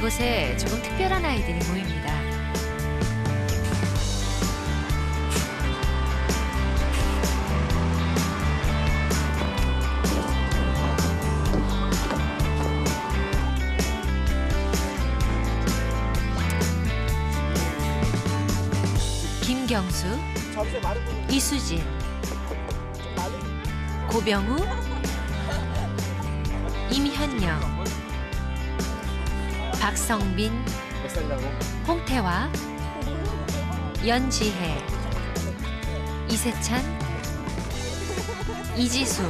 이곳에 조금 특별한 아이들이 모입니다. 김경수, 이수진, 고병우, 임현영, 박성빈, 홍태화, 연지혜, 이세찬, 이지수,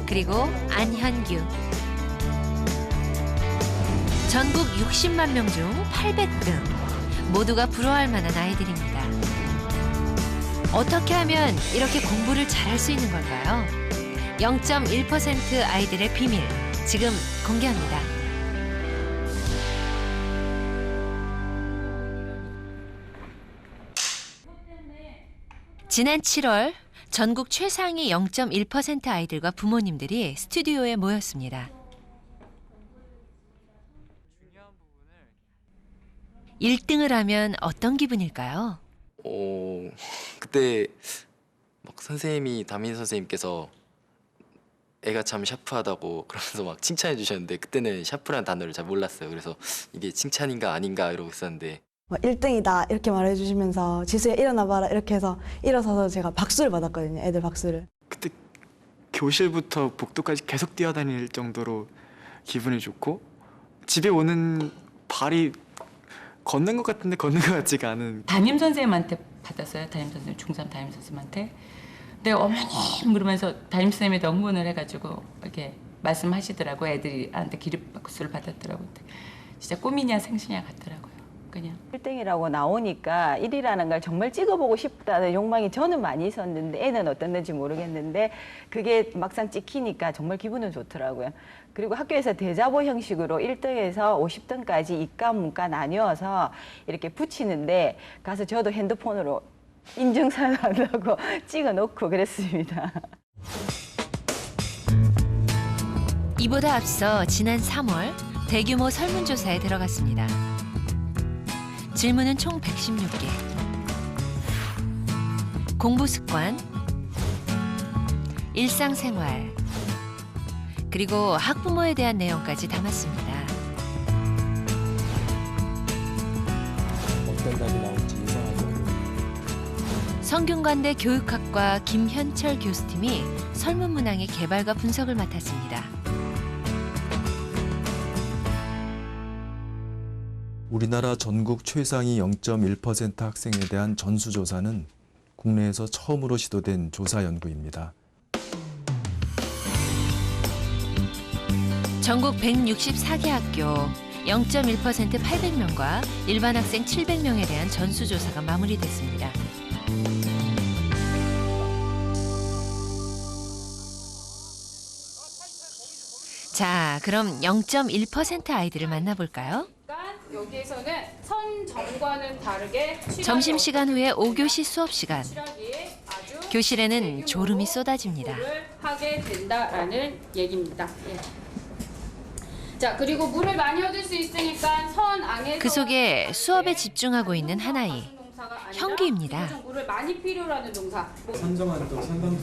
그리고 안현규. 전국 60만 명 중 800등. 모두가 부러워할 만한 아이들입니다. 어떻게 하면 이렇게 공부를 잘할 수 있는 걸까요? 0.1% 아이들의 비밀, 지금 공개합니다. 지난 7월 전국 최상위 0.1% 아이들과 부모님들이 스튜디오에 모였습니다. 1등을 하면 어떤 기분일까요? 그때 막 담임 선생님께서 애가 참 샤프하다고 그러면서 막 칭찬해 주셨는데 그때는 샤프라는 단어를 잘 몰랐어요. 그래서 이게 칭찬인가 아닌가 이러고 있었는데 1등이다 이렇게 말해주시면서 지수야 일어나봐라 이렇게 해서 일어서서 제가 박수를 받았거든요. 애들 박수를. 그때 교실부터 복도까지 계속 뛰어다닐 정도로 기분이 좋고 집에 오는 발이 걷는 것 같은데 걷는 것 같지가 않은. 담임 선생님한테 받았어요. 담임 선생님, 중3 담임 선생님한테. 근데 어머님 그러면서 담임 선생님에게 응원을 해가지고 이렇게 말씀하시더라고. 애들한테 기립박수를 받았더라고. 진짜 꿈이냐 생시냐 같더라고요. 그냥 1등이라고 나오니까 1위라는 걸 정말 찍어보고 싶다는 욕망이 저는 많이 있었는데 애는 어땠는지 모르겠는데 그게 막상 찍히니까 정말 기분은 좋더라고요. 그리고 학교에서 대자보 형식으로 1등에서 50등까지 이과, 문과 나뉘어서 이렇게 붙이는데 가서 저도 핸드폰으로 인증사진 하려고 찍어놓고 그랬습니다. 이보다 앞서 지난 3월 대규모 설문조사에 들어갔습니다. 질문은 총 116개. 공부 습관, 일상생활, 그리고 학부모에 대한 내용까지 담았습니다. 어떤 답이 나올지 예상하고 성균관대 교육학과 김현철 교수팀이 설문 문항의 개발과 분석을 맡았습니다. 우리나라 전국 최상위 0.1% 학생에 대한 전수조사는 국내에서 처음으로 시도된 조사 연구입니다. 전국 164개 학교 0.1% 800명과 일반 학생 700명에 대한 전수조사가 마무리됐습니다. 자, 그럼 0.1% 아이들을 만나볼까요? 여기에서는 선정과는 다르게 점심시간 후에 5교시 수업 시간. 교실에는 졸음이 쏟아집니다. 하게 된다라는 얘기입니다. 예. 자, 그리고 물을 많이 얻을 수 있으니까 선앙에서 그 속에 수업에 집중하고 있는 한 아이, 형규입니다. 물을 많이 필요로 하는 동사. 선정한 또 상담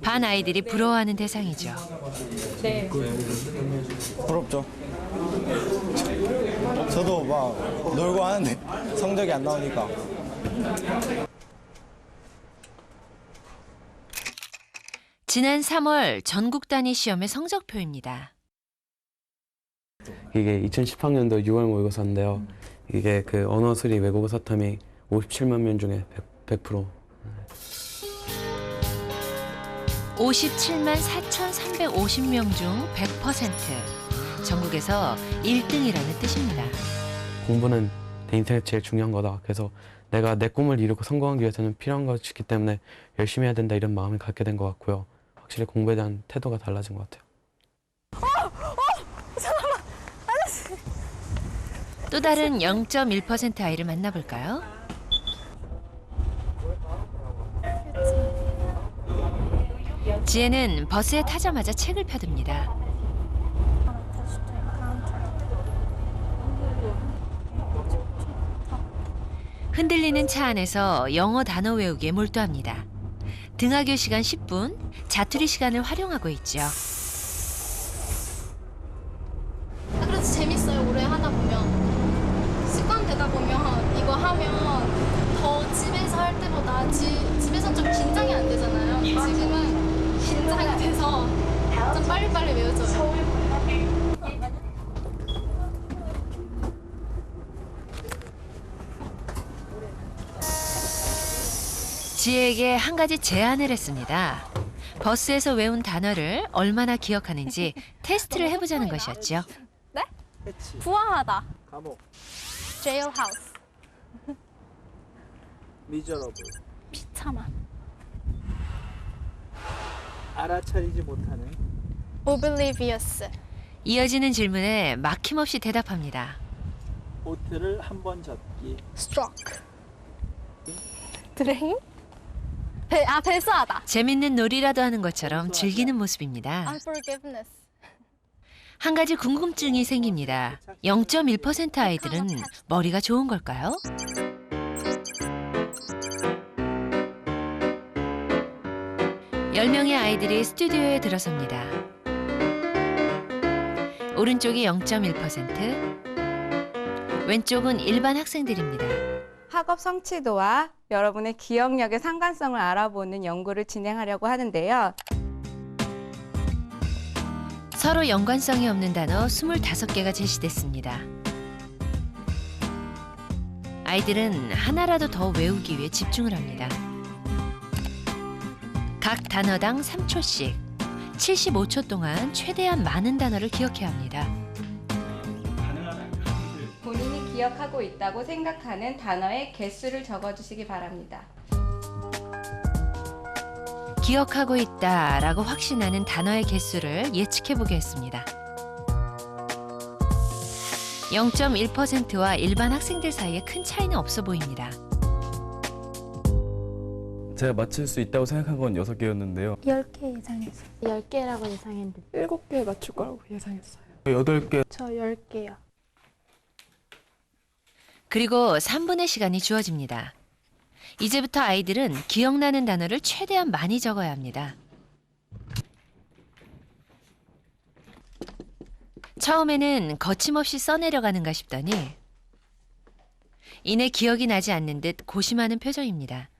반 아이들이 부러워하는 대상이죠. 네. 부럽죠. 저도 막 놀고 하는데 성적이 안 나오니까. 지난 3월 전국 단위 시험의 성적표입니다. 이게 2010학년도 6월 모의고사인데요. 이게 그 언어 수리 외국어 사탐이 57만 명 중에 100%. 57만 4,350명 중 100%. 전국에서 1등이라는 뜻입니다. 공부는 내 인생에서 제일 중요한 거다. 그래서 내가 내 꿈을 이루고 성공하기 위해서는 필요한 것이기 때문에 열심히 해야 된다 이런 마음을 갖게 된 것 같고요. 확실히 공부에 대한 태도가 달라진 것 같아요. 잠깐만. 또 다른 0.1% 아이를 만나볼까요? 지혜는 버스에 타자마자 책을 펴듭니다. 흔들리는 차 안에서 영어 단어 외우기에 몰두합니다. 등하교 시간 10분, 자투리 시간을 활용하고 있죠. 그래도 재밌어요. 오래 하다 보면. 습관 되다 보면 이거 하면 더 집에서 할 때보다 집에서 좀 긴장이 안 되잖아요. 지금은 긴장이 돼서 좀 빨리빨리 외워져요. 지혜에게 한 가지 제안을 했습니다. 버스에서 외운 단어를 얼마나 기억하는지 테스트를 해보자는 것이었죠. 네? 부화하다. 감옥. jailhouse. 미저러블. 비참한. 알아차리지 못하는. oblivious. 이어지는 질문에 막힘없이 대답합니다. 보트를 한 번 젓기. struck. 드레인? 배수하다. 재밌는 놀이라도 하는 것처럼 즐기는 모습입니다. unforgiveness. 한 가지 궁금증이 생깁니다. 0.1% 아이들은 머리가 좋은 걸까요? 열 명의 아이들이 스튜디오에 들어섭니다. 오른쪽이 0.1%, 왼쪽은 일반 학생들입니다. 학업 성취도와 여러분의 기억력의 상관성을 알아보는 연구를 진행하려고 하는데요. 서로 연관성이 없는 단어 25개가 제시됐습니다. 아이들은 하나라도 더 외우기 위해 집중을 합니다. 각 단어당 3초씩, 75초 동안 최대한 많은 단어를 기억해야 합니다. 본인이 기억하고 있다고 생각하는 단어의 개수를 적어주시기 바랍니다. 기억하고 있다라고 확신하는 단어의 개수를 예측해 보겠습니다. 0.1%와 일반 학생들 사이에 큰 차이는 없어 보입니다. 제가 맞출 수 있다고 생각한 건 6개였는데요. 10개 예상했어요. 10개라고 예상했는데 7개 맞출 거라고 예상했어요. 8개. 저 10개요. 그리고 3분의 시간이 주어집니다. 이제부터 아이들은 기억나는 단어를 최대한 많이 적어야 합니다. 처음에는 거침없이 써내려가는가 싶더니 이내 기억이 나지 않는 듯 고심하는 표정입니다.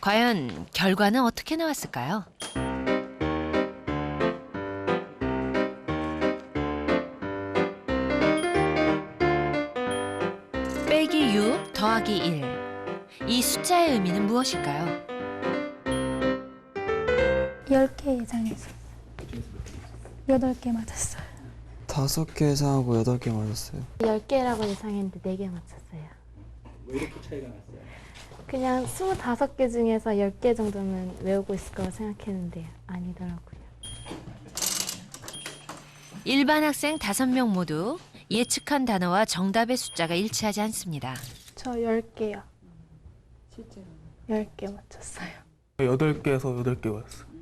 과연 결과는 어떻게 나왔을까요? 빼기 6 더하기 1. 이 숫자의 의미는 무엇일까요? 10개 예상했어요. 8개 맞았어요. 5개 예상하고 8개 맞았어요. 10개라고 예상했는데 4개 맞췄어요. 왜 이렇게 차이가 났어요? 그냥 25개 중에서 10개 정도는 외우고 있을 거라고 생각했는데 아니더라고요. 일반 학생 5명 모두 예측한 단어와 정답의 숫자가 일치하지 않습니다. 저 10개요. 실제로? 10개 맞췄어요. 8개에서 8개 맞았어요.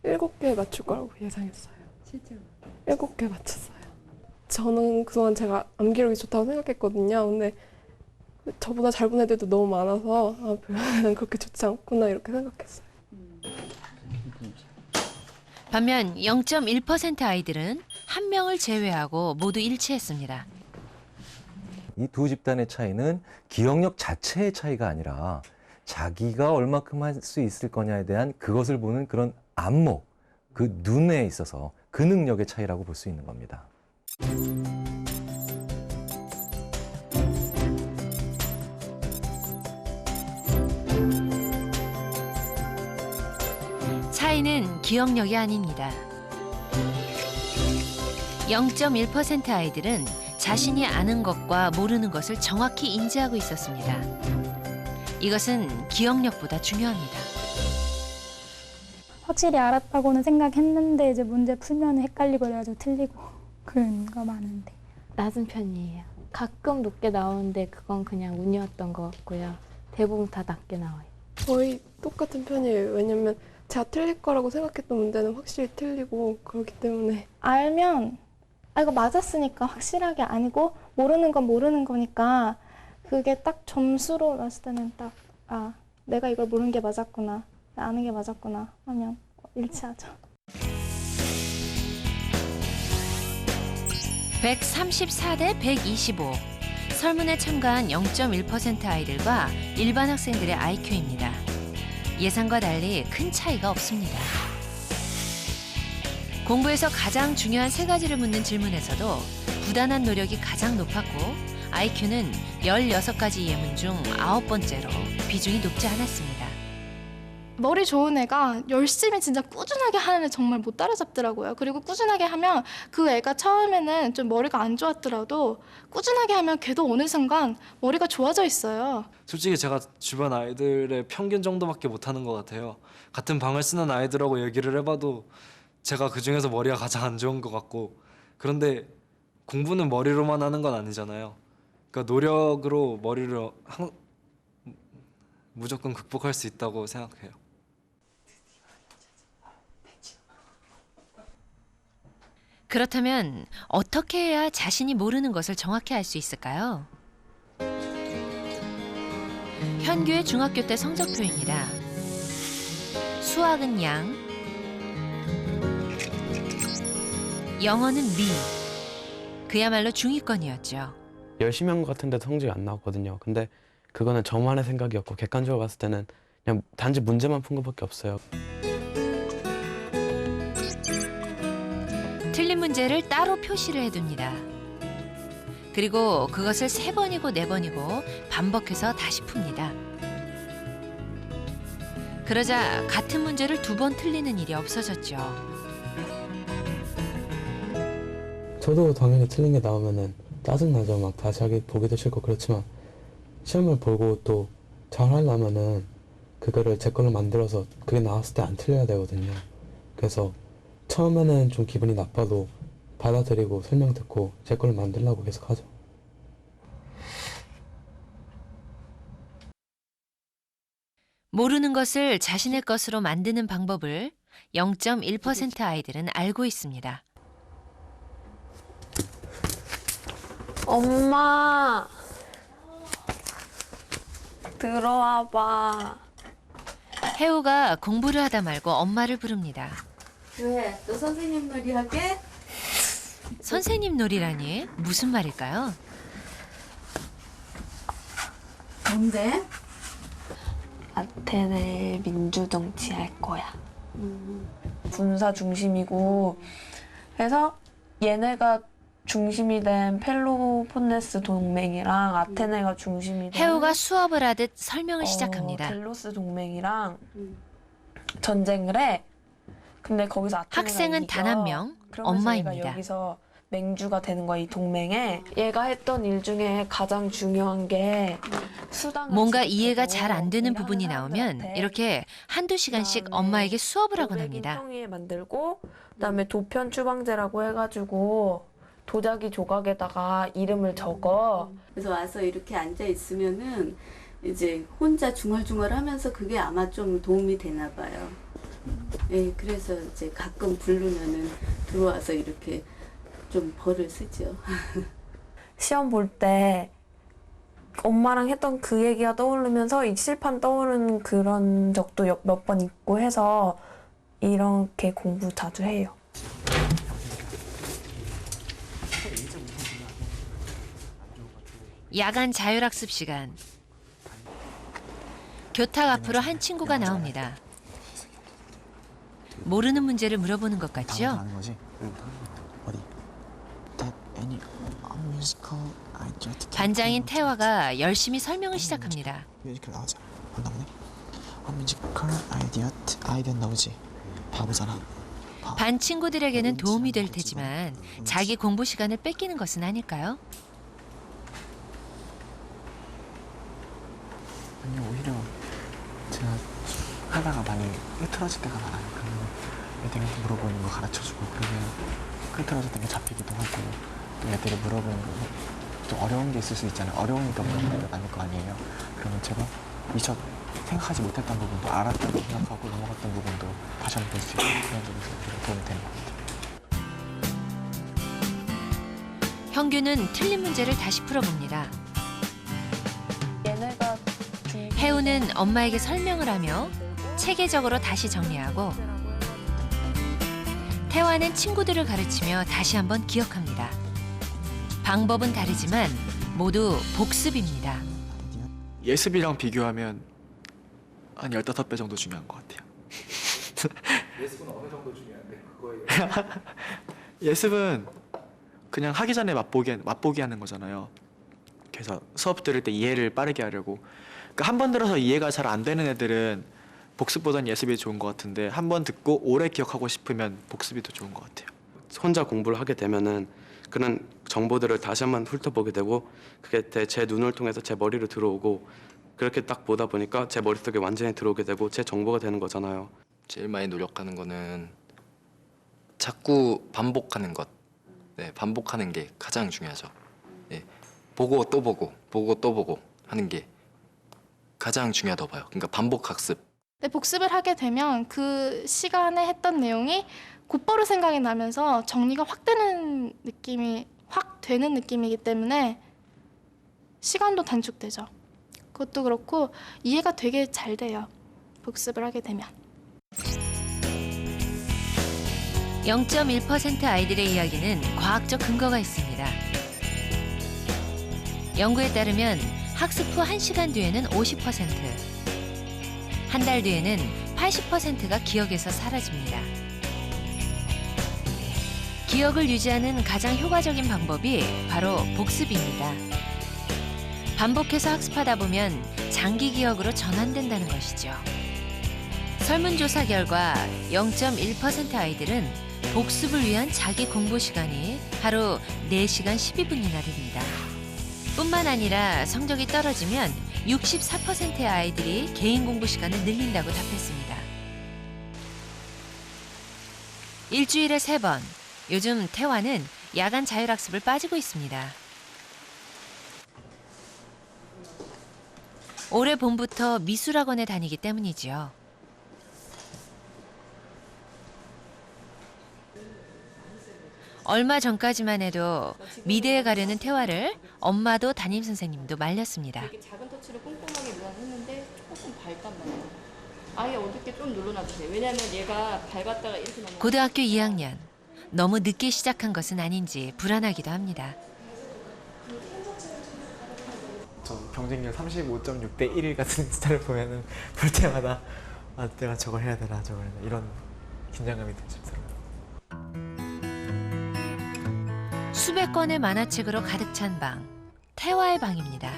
7개 맞출 거라고 예상했어요. 실제로? 7개 맞췄어요. 저는 그동안 제가 암기력이 좋다고 생각했거든요. 근데 저보다 잘 본 애들도 너무 많아서 별로는 그렇게 좋지 않구나 이렇게 생각했어요. 반면 0.1% 아이들은 한 명을 제외하고 모두 일치했습니다. 이 두 집단의 차이는 기억력 자체의 차이가 아니라 자기가 얼마큼 할 수 있을 거냐에 대한 그것을 보는 그런 안목, 그 눈에 있어서 그 능력의 차이라고 볼 수 있는 겁니다. 차이는 기억력이 아닙니다. 0.1% 아이들은 자신이 아는 것과 모르는 것을 정확히 인지하고 있었습니다. 이것은 기억력보다 중요합니다. 확실히 알았다고는 생각했는데 이제 문제 풀면 헷갈리고 그래가지고 틀리고 그런 거 많은데 낮은 편이에요. 가끔 높게 나오는데 그건 그냥 운이었던 것 같고요. 대부분 다 낮게 나와요. 거의 똑같은 편이에요. 왜냐면 제가 틀릴 거라고 생각했던 문제는 확실히 틀리고 그렇기 때문에 알면 아 이거 맞았으니까 확실하게 아니고 모르는 건 모르는 거니까 그게 딱 점수로 났을 때는 딱 아 내가 이걸 모르는 게 맞았구나 아는 게 맞았구나 하면 일치하죠. 134대 125. 설문에 참가한 0.1% 아이들과 일반 학생들의 IQ입니다. 예상과 달리 큰 차이가 없습니다. 공부에서 가장 중요한 세 가지를 묻는 질문에서도 부단한 노력이 가장 높았고 IQ는 16가지 예문 중 9번째로 비중이 높지 않았습니다. 머리 좋은 애가 열심히 진짜 꾸준하게 하는 애 정말 못 따라잡더라고요. 그리고 꾸준하게 하면 그 애가 처음에는 좀 머리가 안 좋았더라도 꾸준하게 하면 걔도 어느 순간 머리가 좋아져 있어요. 솔직히 제가 주변 아이들의 평균 정도밖에 못하는 것 같아요. 같은 방을 쓰는 아이들하고 얘기를 해봐도 제가 그중에서 머리가 가장 안 좋은 것 같고 그런데 공부는 머리로만 하는 건 아니잖아요. 그러니까 노력으로 머리를 무조건 극복할 수 있다고 생각해요. 그렇다면 어떻게 해야 자신이 모르는 것을 정확히 알 수 있을까요? 현규의 중학교 때 성적표입니다. 수학은 양, 영어는 미. 그야말로 중위권이었죠. 열심히 한 것 같은데 성적이 안 나왔거든요. 근데 그거는 저만의 생각이었고 객관적으로 봤을 때는 그냥 단지 문제만 푼 것밖에 없어요. 틀린 문제를 따로 표시를 해둡니다. 그리고 그것을 3번이고 4번이고 반복해서 다시 풉니다. 그러자 같은 문제를 2번 틀리는 일이 없어졌죠. 저도 당연히 틀린 게 나오면은 짜증나죠. 막 다시 하기 보기도 싫고 그렇지만 시험을 보고 또 잘하려면은 그거를 제 걸로 만들어서 그게 나왔을 때 안 틀려야 되거든요. 그래서 처음에는 좀 기분이 나빠도 받아들이고 설명 듣고 제 걸로 만들려고 계속 하죠. 모르는 것을 자신의 것으로 만드는 방법을 0.1% 아이들은 알고 있습니다. 엄마 들어와봐. 혜우가 공부를 하다 말고 엄마를 부릅니다. 왜? 너 선생님 놀이 하게? 선생님 놀이라니 무슨 말일까요? 뭔데? 아테네 민주정치 할 거야. 군사 중심이고 그래서 얘네가 중심이 된 펠로폰네스 동맹이랑 아테네가 중심이 된 혜우가 수업을 하듯 설명을 시작합니다. 델로스 동맹이랑 전쟁을 해. 근데 거기서 아테네가 학생은 이겨. 단 한 명, 그러면서 엄마입니다. 얘가 여기서 맹주가 되는 거야, 이 동맹에. 얘가 했던 일 중에 가장 중요한 게 수당을 뭔가 지급해줘. 이해가 잘 안 되는 부분이 일하는 나오면 사람들한테. 이렇게 한두 시간씩 엄마에게 수업을 하곤 합니다. 평의에 만들고 그다음에 도편 추방제라고 해가지고 도자기 조각에다가 이름을 적어. 그래서 와서 이렇게 앉아 있으면은 이제 혼자 중얼중얼하면서 그게 아마 좀 도움이 되나 봐요. 예, 그래서 이제 가끔 부르면은 들어와서 이렇게 좀 벌을 쓰죠. 시험 볼 때 엄마랑 했던 그 얘기가 떠오르면서 이 칠판 떠오르는 그런 적도 몇 번 있고 해서 이렇게 공부 자주 해요. 야간 자율학습 시간. 교탁 앞으로 한 친구가 나옵니다. 모르는 문제를 물어보는 것 같죠? 아는 거지? 어디? That any musical idea? 반장인 태화가 열심히 설명을 시작합니다. 뮤지컬 나오자. 안 나오네? 뮤지컬 아이디어 나오지. 바보잖아. 반 친구들에게는 도움이 될 테지만 자기 공부 시간을 뺏기는 것은 아닐까요? 아니 오히려 제가 하다가 많이 흐트러질 때가 많아요. 그러면 애들이 물어보는 거 가르쳐주고 그러면 흐트러졌던 게 잡히기도 하고 또 애들이 물어보는 거 또 어려운 게 있을 수 있잖아요. 어려우니까 물어보는 게 아닐 거 아니에요. 그러면 제가 미처 생각하지 못했던 부분도 알았다고 생각하고 넘어갔던 부분도 다시 한번 볼 수 있고 그런 점에서 되게 도움이 되는 것 같아요. 형규는 틀린 문제를 다시 풀어봅니다. 혜우는 엄마에게 설명을 하며 체계적으로 다시 정리하고 태화는 친구들을 가르치며 다시 한번 기억합니다. 방법은 다르지만 모두 복습입니다. 예습이랑 비교하면 한 15배 정도 중요한 것 같아요. 예습은 어느 정도 중요한데 그거예요. 예습은 그냥 하기 전에 맛보기 하는 거잖아요. 그래서 수업 들을 때 이해를 빠르게 하려고. 그러니까 한 번 들어서 이해가 잘 안 되는 애들은 복습보다는 예습이 좋은 것 같은데 한 번 듣고 오래 기억하고 싶으면 복습이 더 좋은 것 같아요. 혼자 공부를 하게 되면은 그런 정보들을 다시 한번 훑어보게 되고 그게 제 눈을 통해서 제 머리로 들어오고 그렇게 딱 보다 보니까 제 머릿속에 완전히 들어오게 되고 제 정보가 되는 거잖아요. 제일 많이 노력하는 거는 자꾸 반복하는 것. 네, 반복하는 게 가장 중요하죠. 네, 보고 또 보고, 보고 또 보고 하는 게 가장 중요하다고 봐요. 그러니까 반복 학습. 네, 복습을 하게 되면 그 시간에 했던 내용이 곧바로 생각이 나면서 정리가 확 되는 느낌이기 때문에 시간도 단축되죠. 그것도 그렇고 이해가 되게 잘 돼요. 복습을 하게 되면. 0.1% 아이들의 이야기는 과학적 근거가 있습니다. 연구에 따르면 학습 후 1시간 뒤에는 50%, 한 달 뒤에는 80%가 기억에서 사라집니다. 기억을 유지하는 가장 효과적인 방법이 바로 복습입니다. 반복해서 학습하다 보면 장기 기억으로 전환된다는 것이죠. 설문조사 결과 0.1% 아이들은 복습을 위한 자기 공부 시간이 하루 4시간 12분이나 됩니다. 뿐만 아니라 성적이 떨어지면 64%의 아이들이 개인 공부 시간을 늘린다고 답했습니다. 일주일에 3번, 요즘 태화는 야간 자율학습을 빠지고 있습니다. 올해 봄부터 미술학원에 다니기 때문이지요. 얼마 전까지만 해도 미대에 가려는 태화를 엄마도 담임선생님도 말렸습니다. 이렇게 작은 터치를 꼼꼼하게 누나했는데 조금 밝단 말이에요. 아예 어둡게 좀 눌러놔주세요. 왜냐면 얘가 밝았다가 이렇게 넘어가. 고등학교 2학년. 너무 늦게 시작한 것은 아닌지 불안하기도 합니다. 저 경쟁률 35.6대 1 같은 숫자를 보면은 볼 때마다 아, 내가 저걸 해야 되나 저걸 해야 되나 이런 긴장감이 들더라고요. 수백 권의 만화책으로 가득 찬 방, 태화의 방입니다.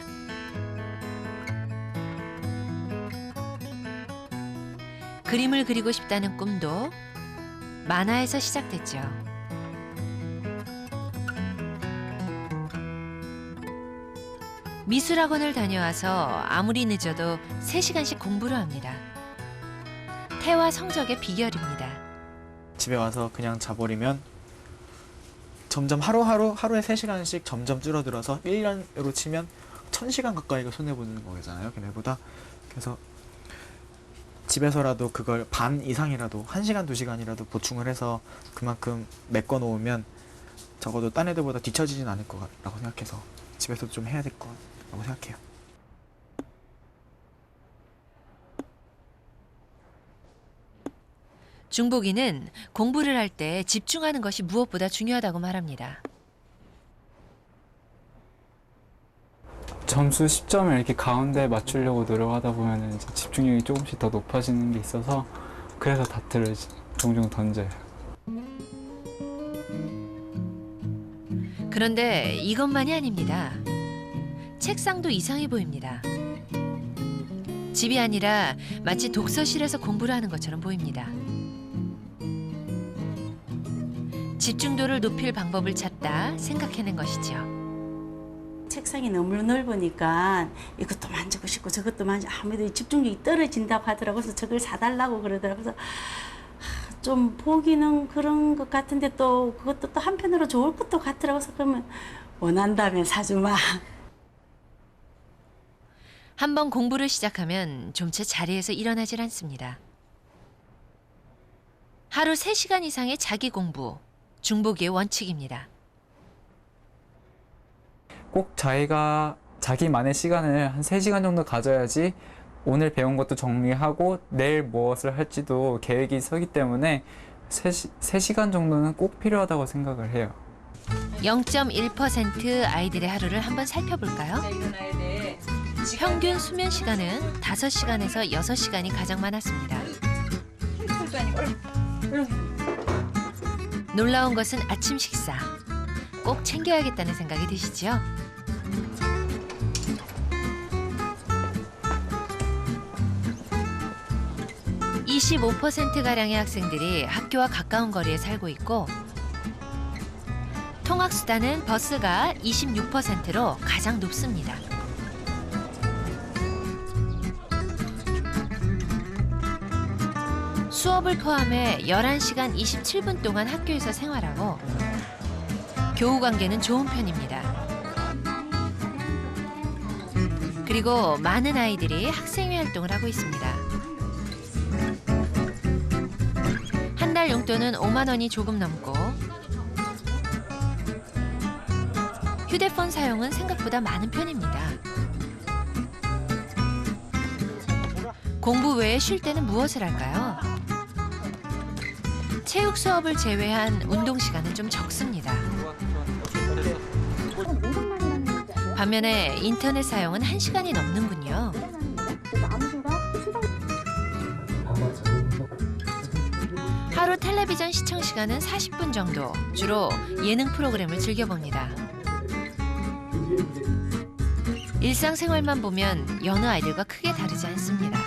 그림을 그리고 싶다는 꿈도 만화에서 시작됐죠. 미술학원을 다녀와서 아무리 늦어도 3시간씩 공부를 합니다. 태화 성적의 비결입니다. 집에 와서 그냥 자버리면 점점 하루에 3시간씩 점점 줄어들어서 1년으로 치면 1000시간 가까이가 손해보는 거잖아요, 걔네보다. 그래서 집에서라도 그걸 반 이상이라도 1시간, 2시간이라도 보충을 해서 그만큼 메꿔 놓으면 적어도 딴 애들보다 뒤처지진 않을 거라고 생각해서 집에서 좀 해야 될 거라고 생각해요. 중복이는 공부를 할 때 집중하는 것이 무엇보다 중요하다고 말합니다. 점수 10점을 이렇게 가운데 맞추려고 노력하다 보면 이제 집중력이 조금씩 더 높아지는 게 있어서 그래서 다트를 종종 던져요. 그런데 이것만이 아닙니다. 책상도 이상해 보입니다. 집이 아니라 마치 독서실에서 공부를 하는 것처럼 보입니다. 집중도를 높일 방법을 찾다 생각해낸 것이죠. 책상이 너무 넓으니까 이것도 만지고 싶고 저것도 아무래도 집중력이 떨어진다고 하더라고요. 그래서 저걸 사달라고 그러더라고요. 그래서 좀 보기는 그런 것 같은데 또 그것도 또 한편으로 좋을 것도 같더라고요. 그래서 그러면 원한다면 사주마. 한번 공부를 시작하면 좀채 자리에서 일어나질 않습니다. 하루 3시간 이상의 자기 공부, 중복이의 원칙입니다. 꼭 자기만의 시간을 한 3시간 정도 가져야지 오늘 배운 것도 정리하고 내일 무엇을 할지도 계획이 서기 때문에 3시간 정도는 꼭 필요하다고 생각을 해요. 0.1% 아이들의 하루를 한번 살펴볼까요? 평균 수면 시간은 5시간에서 6시간이 가장 많았습니다. 놀라운 것은 아침 식사. 꼭 챙겨야겠다는 생각이 드시죠? (25%가량의) 학생들이 학교와 가까운 거리에 살고 있고 통학수단은 버스가 26%로 가장 높습니다. 수업을 포함해 11시간 27분 동안 학교에서 생활하고 교우 관계는 좋은 편입니다. 그리고 많은 아이들이 학생회 활동을 하고 있습니다. 한 달 용돈은 5만 원이 조금 넘고 휴대폰 사용은 생각보다 많은 편입니다. 공부 외에 쉴 때는 무엇을 할까요? 체육 수업을 제외한 운동 시간은 좀 적습니다. 반면에 인터넷 사용은 1시간이 넘는군요. 하루 텔레비전 시청 시간은 40분 정도, 주로 예능 프로그램을 즐겨봅니다. 일상생활만 보면 여느 아이들과 크게 다르지 않습니다.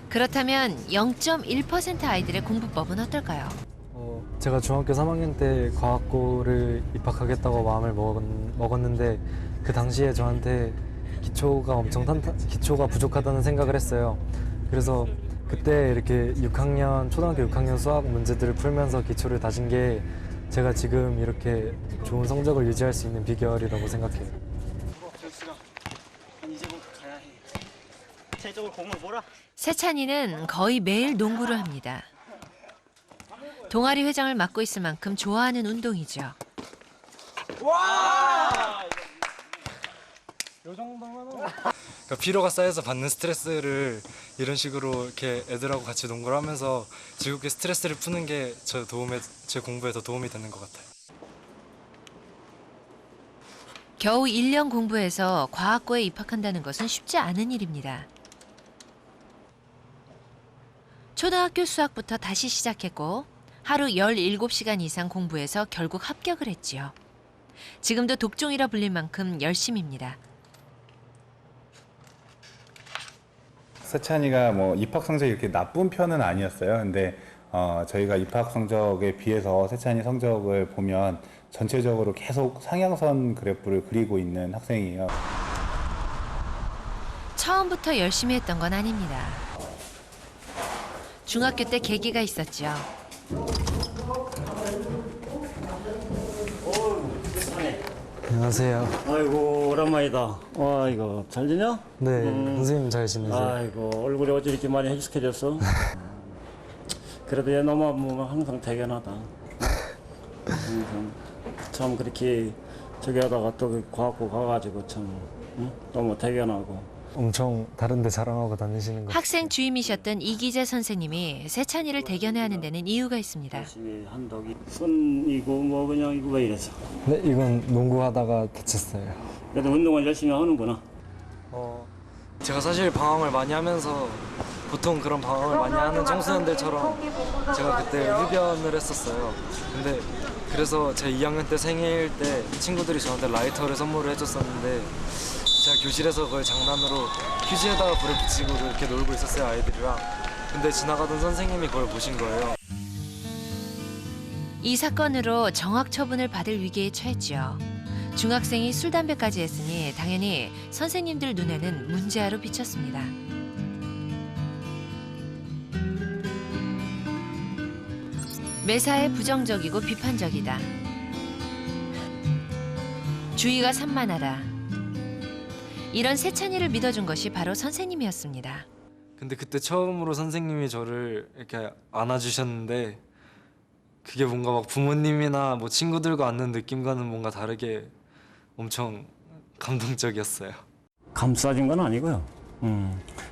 그렇다면 0.1% 아이들의 공부법은 어떨까요? 제가 중학교 3학년 때 과학고를 입학하겠다고 마음을 먹었는데 그 당시에 저한테 기초가 부족하다는 생각을 했어요. 그래서 그때 이렇게 초등학교 6학년 수학 문제들을 풀면서 기초를 다진 게 제가 지금 이렇게 좋은 성적을 유지할 수 있는 비결이라고 생각해요. 세찬이는 거의 매일 농구를 합니다. 동아리 회장을 맡고 있을 만큼 좋아하는 운동이죠. 와! 요 정도면 그러니까 피로가 쌓여서 받는 스트레스를 이런 식으로 이렇게 애들하고 같이 농구를 하면서 즐겁게 스트레스를 푸는 게 제 공부에 더 도움이 되는 것 같아요. 겨우 1년 공부해서 과학고에 입학한다는 것은 쉽지 않은 일입니다. 초등학교 수학부터 다시 시작했고 하루 17시간 이상 공부해서 결국 합격을 했지요. 지금도 독종이라 불릴 만큼 열심입니다. 세찬이가 뭐 입학 성적이 이렇게 나쁜 편은 아니었어요. 근데 저희가 입학 성적에 비해서 세찬이 성적을 보면 전체적으로 계속 상향선 그래프를 그리고 있는 학생이에요. 처음부터 열심히 했던 건 아닙니다. 중학교 때 계기가 있었죠. 안녕하세요. 아이고 오랜만이다. 와 이거 잘 지냐? 네, 선생님 잘 지내세요? 아이고 얼굴이 어찌 이렇게 많이 해숙해졌어? 그래도 얘 너만 보면 항상 대견하다. 참 그렇게 저기 하다가 또 과학고 가가지고 참 너무 대견하고. 엄청 다른 데 자랑하고 다니시는 거. 학생 주임이셨던 이기재 선생님이 세찬이를 대견해 하는 데는 이유가 있습니다. 열심히 한덕이 손이고 뭐 그냥 이거 왜 이래서? 네, 이건 농구하다가 다쳤어요. 그래도 운동을 열심히 하는구나. 제가 사실 방황을 많이 하면서 보통 그런 방황을 많이 하는 청소년들처럼 제가 그때 흡연을 했었어요. 근데 그래서 제 2학년 때 생일 때 친구들이 저한테 라이터를 선물을 해줬었는데 제가 교실에서 그걸 장난으로 휴지에다가 불을 붙이고 이렇게 놀고 있었어요, 아이들이랑. 근데 지나가던 선생님이 그걸 보신 거예요. 이 사건으로 정학 처분을 받을 위기에 처했죠. 중학생이 술, 담배까지 했으니 당연히 선생님들 눈에는 문제아로 비쳤습니다. 매사에 부정적이고 비판적이다. 주의가 산만하다. 이런 세찬이를 믿어준 것이 바로 선생님이었습니다. 근데 그때 처음으로 선생님이 저를 이렇게 안아주셨는데 그게 뭔가 막 부모님이나 뭐 친구들과 앉는 느낌과는 뭔가 다르게 엄청 감동적이었어요. 감싸진 건 아니고요.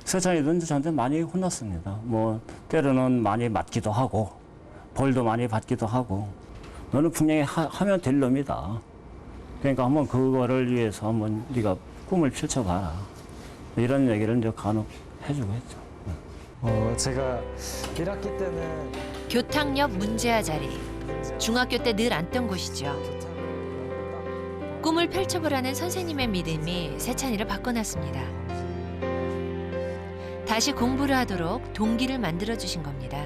세찬이도 저한테 많이 혼났습니다. 뭐 때로는 많이 맞기도 하고 벌도 많이 받기도 하고 너는 분명히 하면 될 놈이다. 그러니까 한번 그거를 위해서 한번 네가 꿈을 펼쳐봐라. 이런 얘기를 이제 간혹 해주고 했죠. 제가 1학기 때는 교탁역 문제아 자리. 중학교 때 늘 앉던 곳이죠. 꿈을 펼쳐보라는 선생님의 믿음이 세찬이를 바꿔놨습니다. 다시 공부를 하도록 동기를 만들어주신 겁니다.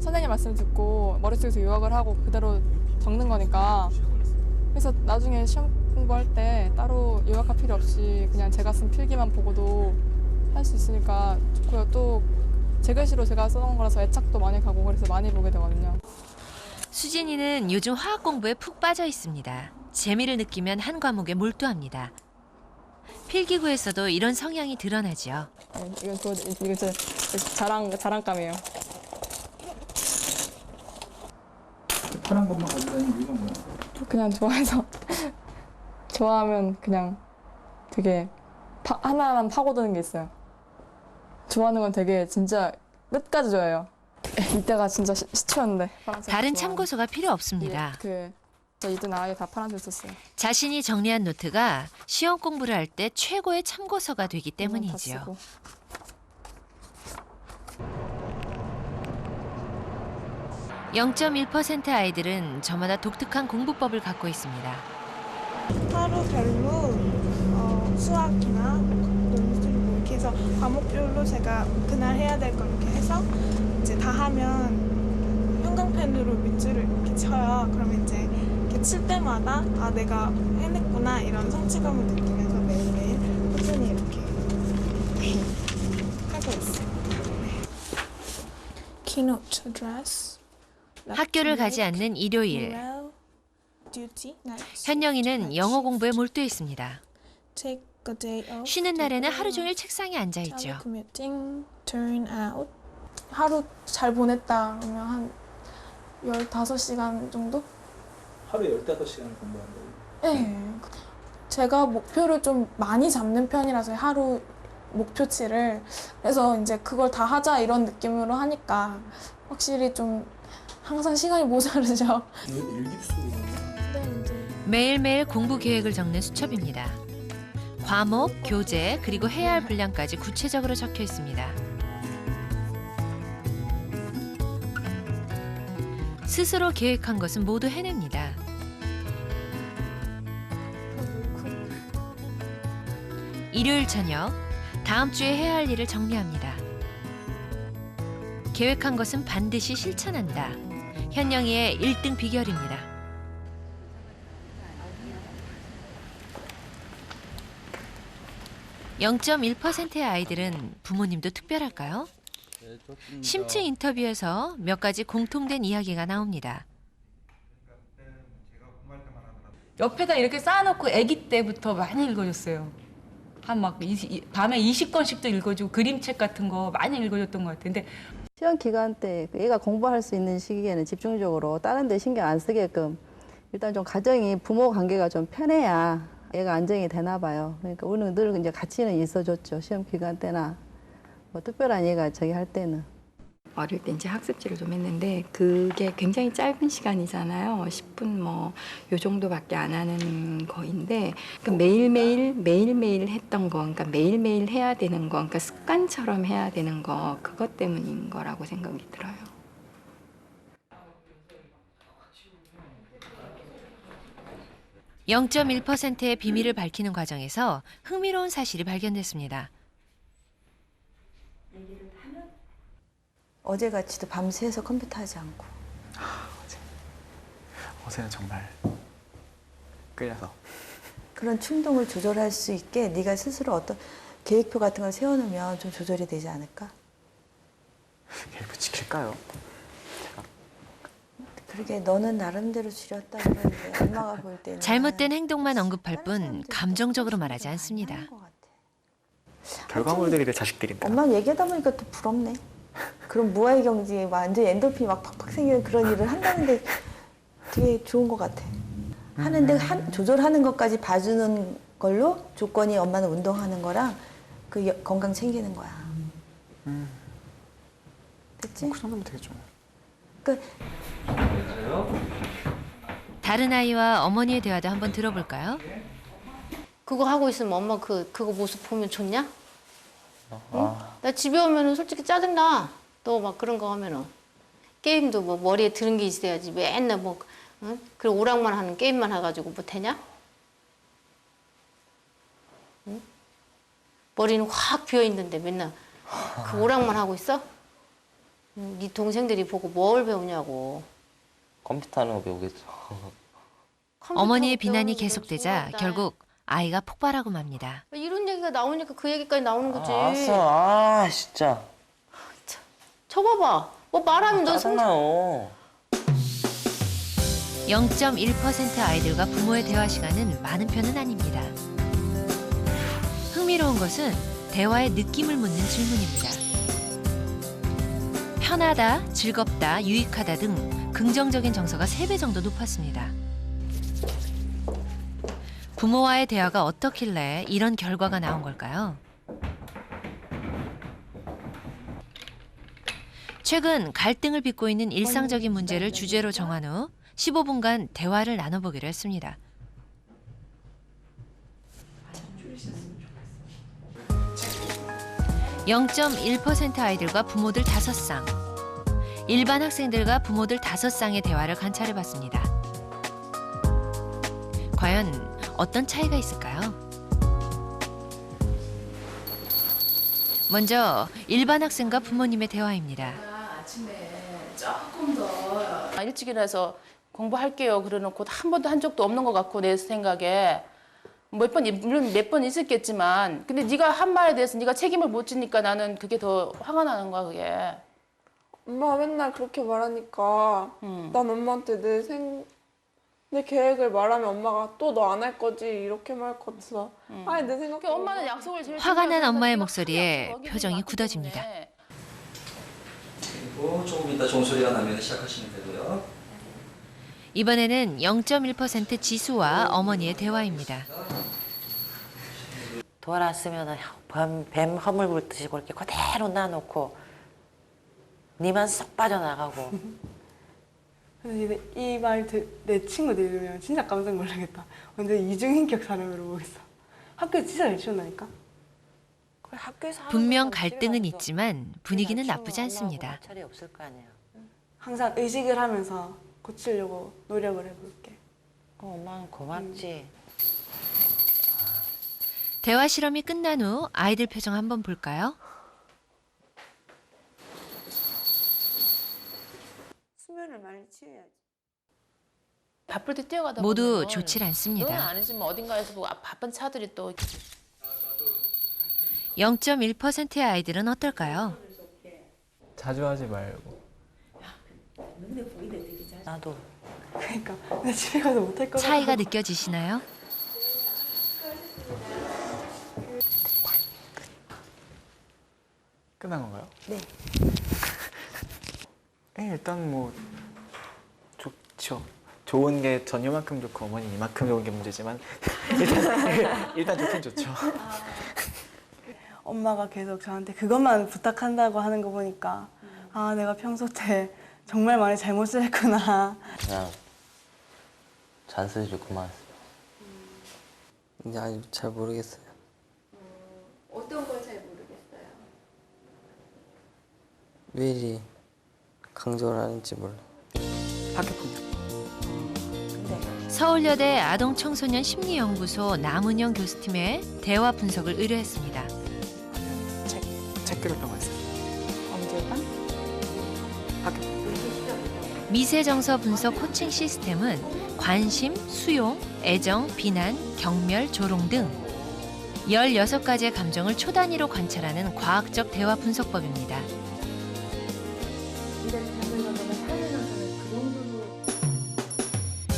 선생님 말씀 듣고 머릿속에서 요약을 하고 그대로 적는 거니까 그래서 나중에 시험 공부할 때 따로 요약할 필요 없이 그냥 제가 쓴 필기만 보고도 할 수 있으니까 좋고요. 또 제 글씨로 제가 써놓은 거라서 애착도 많이 가고 그래서 많이 보게 되거든요. 수진이는 요즘 화학 공부에 푹 빠져 있습니다. 재미를 느끼면 한 과목에 몰두합니다. 필기구에서도 이런 성향이 드러나죠. 이건 제 자랑감이에요. 파란 것만 가지고 다니는 이유가 뭐야? 그냥 좋아해서 좋아하면 그냥 되게 하나하나 파고드는 게 있어요. 좋아하는 건 되게 진짜 끝까지 좋아해요. 이때가 진짜 시초였는데. 다른 참고서가 필요 없습니다. 저 이든 아예 다 파란색 썼어요. 자신이 정리한 노트가 시험 공부를 할 때 최고의 참고서가 되기 때문이지요. 0.1% 아이들은 저마다 독특한 공부법을 갖고 있습니다. 하루별로 수학이나 논술 뭐 이렇게 해서 과목별로 제가 그날 해야 될 걸 이렇게 해서 이제 다 하면 형광펜으로 밑줄을 이렇게 쳐요. 그러면 이제 이렇게 칠 때마다 아 내가 해냈구나 이런 성취감을 느끼면서 매일매일 꾸준히 이렇게 하고 있어요. Keynote address. 학교를 가지 않는 일요일. 현영이는 영어 공부에 몰두해 있습니다. 쉬는 날에는 하루 종일 책상에 앉아 있죠. 하루 잘 보냈다 그러면 한 15시간 정도? 하루에 15시간을 공부한다고요? 네. 제가 목표를 좀 많이 잡는 편이라서 하루 목표치를 그래서 이제 그걸 다 하자 이런 느낌으로 하니까 확실히 좀 항상 시간이 모자르죠. 매일매일 공부 계획을 적는 수첩입니다. 과목, 교재, 그리고 해야 할 분량까지 구체적으로 적혀 있습니다. 스스로 계획한 것은 모두 해냅니다. 일요일 저녁, 다음 주에 해야 할 일을 정리합니다. 계획한 것은 반드시 실천한다. 현영이의 1등 비결입니다. (0.1%의) 아이들은 부모님도 특별할까요? 심층 인터뷰에서 몇 가지 공통된 이야기가 나옵니다. 옆에다 이렇게 쌓아놓고 아기 때부터 많이 읽어줬어요. 한 막 밤에 20권씩도 읽어주고 그림책 같은 거 많이 읽어줬던 것 같아요. 근데 시험 기간 때 애가 공부할 수 있는 시기에는 집중적으로 다른 데 신경 안 쓰게끔 일단 좀 가정이 부모 관계가 좀 편해야 애가 안정이 되나 봐요. 그러니까 우리는 늘 이제 같이는 있어줬죠. 시험 기간 때나 뭐 특별한 얘가 저기 할 때는. 어릴 때 이제 학습지를 좀 했는데 그게 굉장히 짧은 시간이잖아요. 10분 뭐 요 정도밖에 안 하는 거인데 그러니까 매일매일 했던 거, 그러니까 매일매일 해야 되는 거, 그러니까 습관처럼 해야 되는 거 그것 때문인 거라고 생각이 들어요. (0.1%의) 비밀을 밝히는 과정에서 흥미로운 사실이 발견됐습니다. 어제같이도 밤새서 컴퓨터 하지 않고. 어제는 정말 끌려서. 그런 충동을 조절할 수 있게 네가 스스로 어떤 계획표 같은 걸 세워놓으면 좀 조절이 되지 않을까? 계획표 지킬까요? 그러게 너는 나름대로 줄였다 그러는데 엄마가 볼 때는 잘못된 행동만 언급할 뿐 감정적으로 말하지 않습니다. 결과물들이 내 자식들인데. 엄마 얘기하다 보니까 또 부럽네. 그럼 무아의 경지에 완전 엔돌핀 막 팍팍 생기는 그런 일을 한다는데 되게 좋은 것 같아. 하는데 조절하는 것까지 봐주는 걸로 조건이 엄마는 운동하는 거랑 그 건강 챙기는 거야. 됐지? 그 정도면 되게 좋아. 다른 아이와 어머니의 대화도 한번 들어볼까요? 그거 하고 있으면 엄마 그거 모습 보면 좋냐? 응? 나 집에 오면은 솔직히 짜증나. 너 막 그런 거 하면은 게임도 뭐 머리에 드는 게 있어야지 맨날 뭐 응? 그래 오락만 하는 게임만 해가지고 못하냐? 응? 머리는 확 비어 있는데 맨날 그 오락만 하고 있어? 응? 네 동생들이 보고 뭘 배우냐고. 컴퓨터 하는 거 배우겠죠. 어머니의 비난이 계속되자 결국 아이가 폭발하고 맙니다. 이런 얘기가 나오니까 그 얘기까지 나오는 거지. 알았어. 아 진짜. 쳐봐봐. 뭐 말하면 너 짜증나요. 0.1% 아이들과 부모의 대화 시간은 많은 편은 아닙니다. 흥미로운 것은 대화의 느낌을 묻는 질문입니다. 편하다, 즐겁다, 유익하다 등 긍정적인 정서가 3배 정도 높았습니다. 부모와의 대화가 어떻길래 이런 결과가 나온 걸까요? 최근 갈등을 빚고 있는 일상적인 문제를 주제로 정한 후 15분간 대화를 나눠보기로 했습니다. (0.1% 아이들과 부모들 5쌍) 일반 학생들과 부모들 5쌍의 대화를 관찰해봤습니다. 과연 어떤 차이가 있을까요? 먼저 일반 학생과 부모님의 대화입니다. 아침에 조금 더 일찍 일어나서 공부할게요. 그래놓고 한 번도 한 적도 없는 것 같고 내 생각에 물론 몇 번 있었겠지만 근데 네가 한 말에 대해서 네가 책임을 못 지니까 나는 그게 더 화가 나는 거야 그게. 엄마가 맨날 그렇게 말하니까 난 엄마한테 내 계획을 말하면 엄마가 또 너 안 할 거지 이렇게 말 것 같아서 아니 내 생각에 엄마는 약속을 제일 화가 난 엄마의 목소리에 표정이 굳어집니다. 그리고 조금 이따 종소리가 나면 시작하시면 되고요. 이번에는 0.1% 지수와 어머니의 대화입니다. 돌아왔으면 뱀 허물 굴듯이 그렇게 그대로 놔놓고 니만 쏙 빠져나가고. 근데 이 말 내 친구들 들으면 진짜 깜짝 놀라겠다. 완전 이중인격 사람으로 보겠어. 학교 진짜 잘 치운다니까. 분명 갈등은 있지만 분위기는 나쁘지 않습니다. 없을 거 아니야. 항상 의식을 하면서 고치려고 노력을 해볼게. 엄마는 고맙지. 대화 실험이 끝난 후 아이들 표정 한번 볼까요? 수면을 많이 취해야지. 바쁠 때 뛰어가다 모두 보면 좋질 않습니다. 너는 아니지만 어딘가에서 뭐 바쁜 차들이 또 0.1%의 아이들은 어떨까요? 자주 하지 말고. 나도. 그러니까 나 집에 가서 못할 거 차이가 느껴지시나요? 끝난 건가요? 네. 네, 일단 뭐 좋죠. 좋은 게 전 이만큼 좋고 어머니 이만큼 좋은 게 문제지만 일단 좋긴 좋죠. 엄마가 계속 저한테 그것만 부탁한다고 하는 거 보니까 아 내가 평소 때 정말 많이 잘못을 했구나. 그냥 잔소리 좀 그만. 이제 아직 잘 모르겠어요. 어떤 걸 잘 모르겠어요. 왜 이리 강조를 하는지 몰라. 학교폭력. 서울여대 아동청소년 심리연구소 남은영 교수팀의 대화 분석을 의뢰했습니다. 책 교육병 왔어요. 언제가? 미세정서 분석 코칭 시스템은 관심, 수용, 애정, 비난, 경멸, 조롱 등 16가지의 감정을 초단위로 관찰하는 과학적 대화 분석법입니다.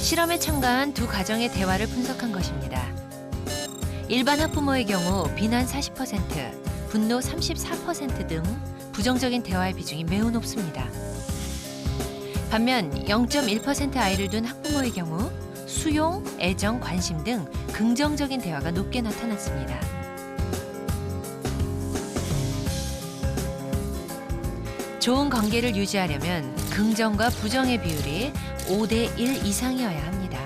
실험에 참가한 두 가정의 대화를 분석한 것입니다. 일반 학부모의 경우 비난 40%, 분노 34% 등 부정적인 대화의 비중이 매우 높습니다. 반면 0.1% 아이를 둔 학부모의 경우 수용, 애정, 관심 등 긍정적인 대화가 높게 나타났습니다. 좋은 관계를 유지하려면 긍정과 부정의 비율이 5대1 이상이어야 합니다.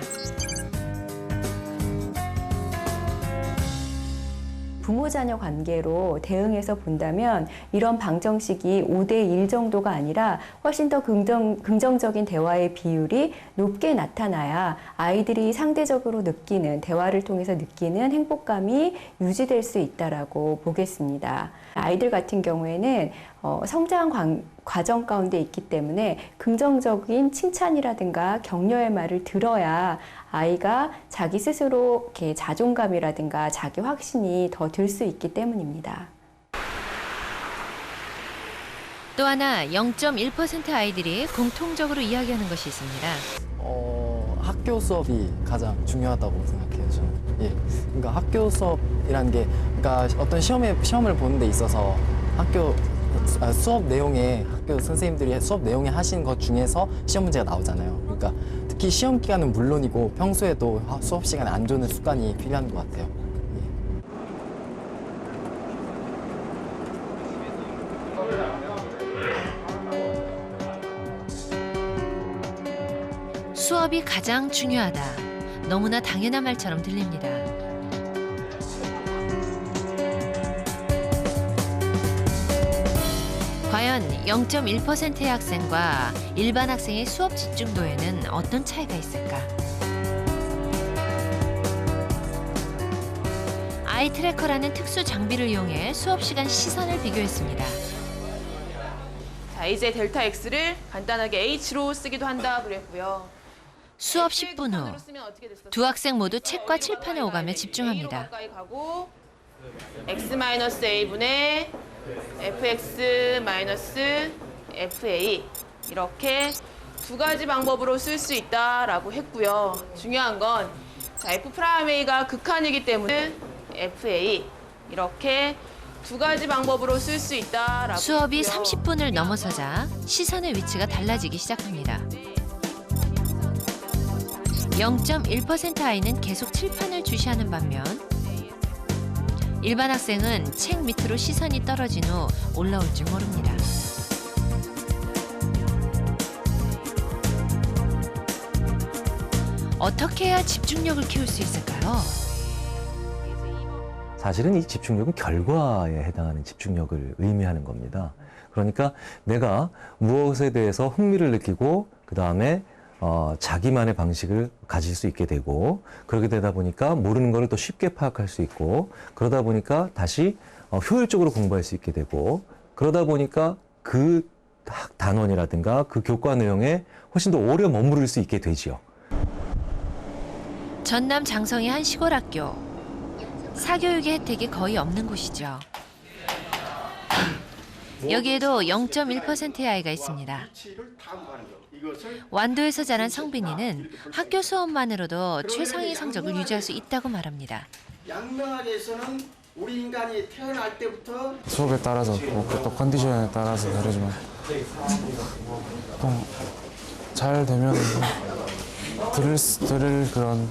부모-자녀 관계로 대응해서 본다면 이런 방정식이 5대1 정도가 아니라 훨씬 더 긍정적인 대화의 비율이 높게 나타나야 아이들이 상대적으로 느끼는, 대화를 통해서 느끼는 행복감이 유지될 수 있다라고 보겠습니다. 아이들 같은 경우에는 성장 과정 가운데 있기 때문에 긍정적인 칭찬이라든가 격려의 말을 들어야 아이가 자기 스스로 이렇게 자존감이라든가 자기 확신이 더 들 수 있기 때문입니다. 또 하나 0.1% 아이들이 공통적으로 이야기하는 것이 있습니다. 학교 수업이 가장 중요하다고 생각해요, 저는. 예. 그러니까 학교 수업이라는 게, 그러니까 어떤 시험을 보는 데 있어서 수업 내용에, 학교 선생님들이 수업 내용에 하신 것 중에서 시험 문제가 나오잖아요. 그러니까 특히 시험 기간은 물론이고 평소에도 수업 시간에 안 좋은 습관이 필요한 것 같아요. 수업이 가장 중요하다. 너무나 당연한 말처럼 들립니다. 과연 0.1%의 학생과 일반 학생의 수업 집중도에는 어떤 차이가 있을까? 아이 트래커라는 특수 장비를 이용해 수업 시간 시선을 비교했습니다. 자, 이제 델타 X를 간단하게 H로 쓰기도 한다 그랬고요. 수업 10분 후 두 학생 모두 책과 칠판에 오가며 집중합니다. X-A분의 fx-fa 이렇게 두 가지 방법으로 쓸 수 있다라고 했고요. 중요한 건 f'A가 극한이기 때문에 fa 이렇게 두 가지 방법으로 쓸 수 있다라고 수업이 했고요. 30분을 넘어서자 시선의 위치가 달라지기 시작합니다. 0.1% 아이는 계속 칠판을 주시하는 반면 일반 학생은 책 밑으로 시선이 떨어진 후 올라올 줄 모릅니다. 어떻게 해야 집중력을 키울 수 있을까요? 사실은 이 집중력은 결과에 해당하는 집중력을 의미하는 겁니다. 그러니까 내가 무엇에 대해서 흥미를 느끼고 그 다음에 자기만의 방식을 가질 수 있게 되고 그렇게 되다 보니까 모르는 거를 또 쉽게 파악할 수 있고 그러다 보니까 다시 효율적으로 공부할 수 있게 되고 그러다 보니까 그 단원이라든가 그 교과 내용에 훨씬 더 오래 머무를 수 있게 되지요. 전남 장성의 한 시골 학교. 사교육의 혜택이 거의 없는 곳이죠. 여기에도 0.1%의 아이가 있습니다. 완도에서 자란 성빈이는 학교 수업만으로도 최상위 성적을 유지할 수 있다고 말합니다. 양명학에서는 우리 인간이 태어날 때부터 수업에 따라서 또 컨디션에 따라서 다르지만 보통 잘 되면 들을 그런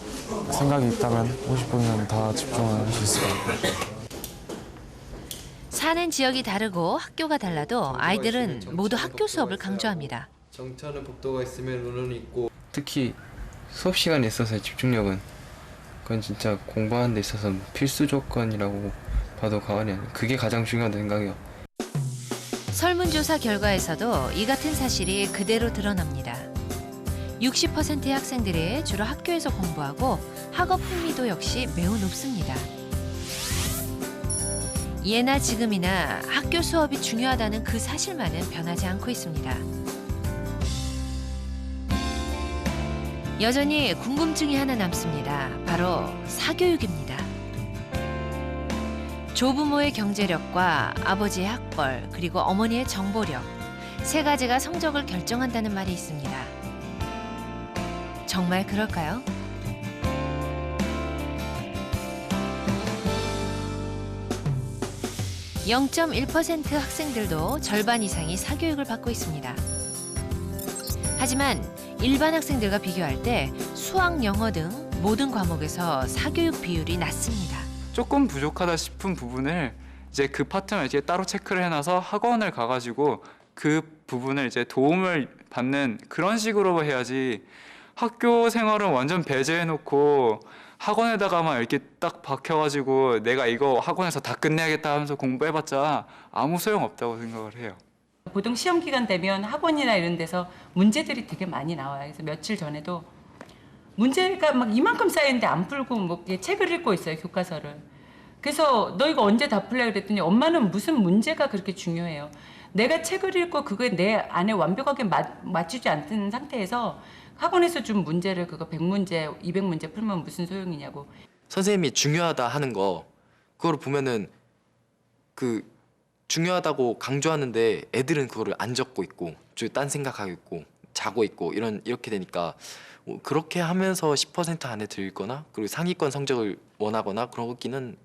생각이 있다면 50분은 다 집중할 수 있을 것 같아요. 사는 지역이 다르고 학교가 달라도 아이들은 모두 학교 수업을 강조합니다. 정치하는 법도가 있으면 논문이 있고 특히 수업 시간에 있어서의 집중력은 그건 진짜 공부하는 데 있어서 필수 조건이라고 봐도 과언이 아니에요. 그게 가장 중요하다고 생각해요. 설문조사 결과에서도 이 같은 사실이 그대로 드러납니다. 60%의 학생들이 주로 학교에서 공부하고 학업 흥미도 역시 매우 높습니다. 예나 지금이나 학교 수업이 중요하다는 그 사실만은 변하지 않고 있습니다. 여전히 궁금증이 하나 남습니다. 바로 사교육입니다. 조부모의 경제력과 아버지의 학벌, 그리고 어머니의 정보력, 세 가지가 성적을 결정한다는 말이 있습니다. 정말 그럴까요? (0.1% 학생들도 절반 이상이 사교육을 받고 있습니다. 하지만 일반 학생들과 비교할 때 수학, 영어 등 모든 과목에서 사교육 비율이 낮습니다. 조금 부족하다 싶은 부분을 이제 그 파트만 이제 따로 체크를 해놔서 학원을 가가지고 그 부분을 이제 도움을 받는 그런 식으로 해야지, 학교 생활은 완전 배제해놓고 학원에다가만 이렇게 딱 박혀가지고 내가 이거 학원에서 다 끝내야겠다 하면서 공부해봤자 아무 소용없다고 생각을 해요. 보통 시험 기간 되면 학원이나 이런 데서 문제들이 되게 많이 나와요. 그래서 며칠 전에도 문제가 막 이만큼 쌓였는데 안 풀고 뭐 책을 읽고 있어요, 교과서를. 그래서 너 이거 언제 다 풀래 그랬더니 엄마는 무슨 문제가 그렇게 중요해요. 내가 책을 읽고 그거에 내 안에 완벽하게 맞추지 않는 상태에서 학원에서 준 문제를 그거 100문제, 200문제 풀면 무슨 소용이냐고. 선생님이 중요하다 하는 거, 그걸 보면은 그 중요하다고 강조하는데 애들은 그거를 안 적고 있고 딴 생각하고 있고 자고 있고 이렇게 되니까 그렇게 하면서 10% 안에 들거나 그리고 상위권 성적을 원하거나 그런 거기는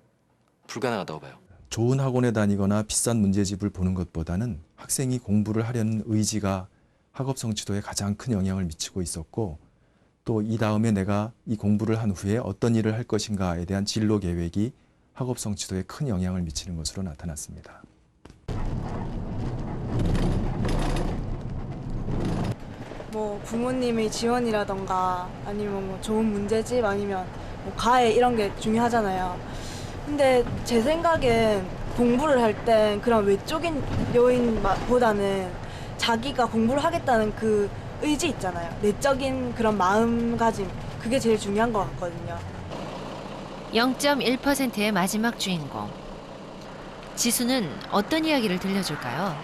불가능하다고 봐요. 좋은 학원에 다니거나 비싼 문제집을 보는 것보다는 학생이 공부를 하려는 의지가 학업 성취도에 가장 큰 영향을 미치고 있었고, 또 이 다음에 내가 이 공부를 한 후에 어떤 일을 할 것인가에 대한 진로 계획이 학업 성취도에 큰 영향을 미치는 것으로 나타났습니다. 뭐 부모님의 지원이라던가 아니면 뭐 좋은 문제집 아니면 뭐 가해 이런 게 중요하잖아요. 근데 제 생각엔 공부를 할 땐 그런 외적인 요인보다는 자기가 공부를 하겠다는 그 의지 있잖아요. 내적인 그런 마음가짐, 그게 제일 중요한 것 같거든요. 0.1%의 마지막 주인공. 지수는 어떤 이야기를 들려줄까요?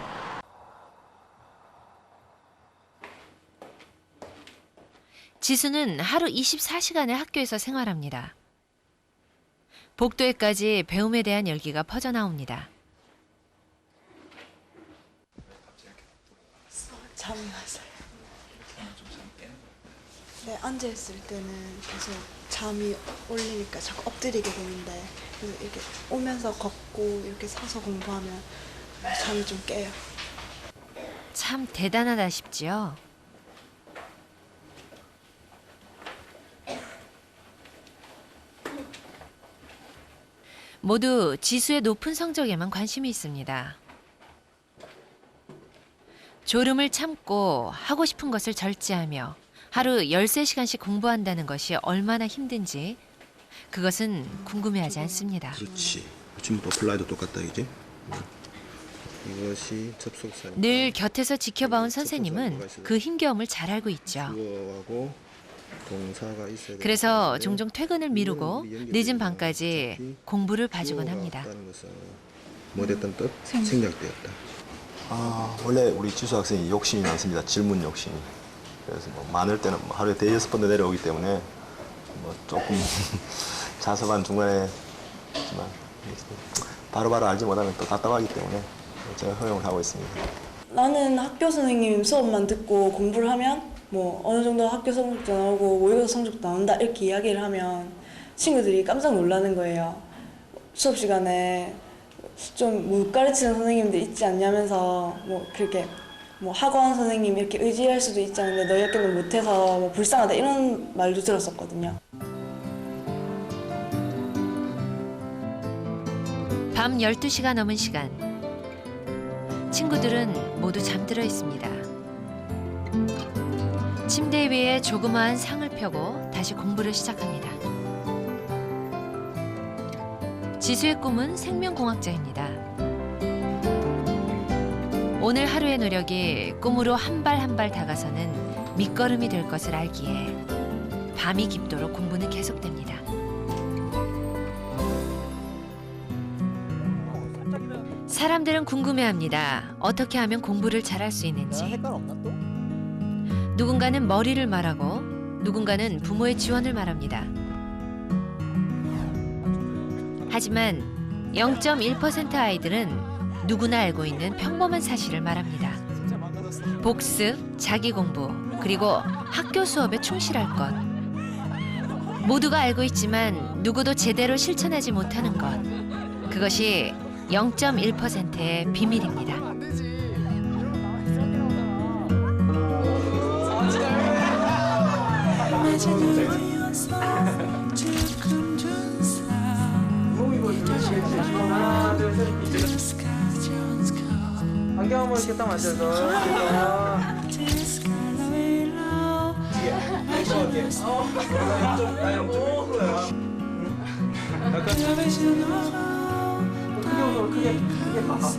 지수는 하루 24시간을 학교에서 생활합니다. 복도에까지 배움에 대한 열기가 퍼져나옵니다. 잠이 왔어요. 네, 앉아있을 때는 계속 잠이 올리니까 자꾸 엎드리게 되는데 이렇게 오면서 걷고 이렇게 서서 공부하면 잠이 좀 깨요. 참 대단하다 싶지요? 모두 지수의 높은 성적에만 관심이 있습니다. 졸음을 참고 하고 싶은 것을 절제하며 하루 13시간씩 공부한다는 것이 얼마나 힘든지 그것은 궁금해하지 않습니다. 그렇지. 지금부터 어플라이도 똑같다 이제. 이것이 접속사. 늘 곁에서 지켜봐온 선생님은 그 힘겨움을 잘 알고 있죠. 동사가 있어야 그래서 종종 퇴근을 미루고 늦은 밤까지 공부를 봐주곤 합니다. 뭐 됐든 뜻 생략되었다. 원래 우리 지수 학생이 욕심이 많습니다. 질문 욕심이. 그래서 뭐 많을 때는 뭐 하루에 5-6번도 내려오기 때문에 뭐 조금 자습한 중간에 있지만 바로바로 알지 못하면 또 답답하기 때문에 제가 허용을 하고 있습니다. 나는 학교 선생님 수업만 듣고 공부를 하면 뭐 어느 정도 학교 성적도 나오고 모의고사 성적도 나온다 이렇게 이야기를 하면 친구들이 깜짝 놀라는 거예요. 수업 시간에 좀 못 가르치는 선생님들 있지 않냐면서 뭐 그렇게 뭐 학원 선생님 이렇게 의지할 수도 있지 않은데 너희학교는 못해서 뭐 불쌍하다 이런 말도 들었었거든요. 밤 12시가 넘은 시간. 친구들은 모두 잠들어 있습니다. 침대 위에 조그마한 상을 펴고 다시 공부를 시작합니다. 지수의 꿈은 생명공학자입니다. 오늘 하루의 노력이 꿈으로 한 발 한 발 다가서는 밑거름이 될 것을 알기에 밤이 깊도록 공부는 계속됩니다. 사람들은 궁금해합니다. 어떻게 하면 공부를 잘할 수 있는지. 누군가는 머리를 말하고 누군가는 부모의 지원을 말합니다. 하지만 0.1% 아이들은 누구나 알고 있는 평범한 사실을 말합니다. 복습, 자기 공부, 그리고 학교 수업에 충실할 것. 모두가 알고 있지만 누구도 제대로 실천하지 못하는 것. 그것이 0.1%의 비밀입니다. 안경 한번 이렇게 딱 만져서 크게 봐.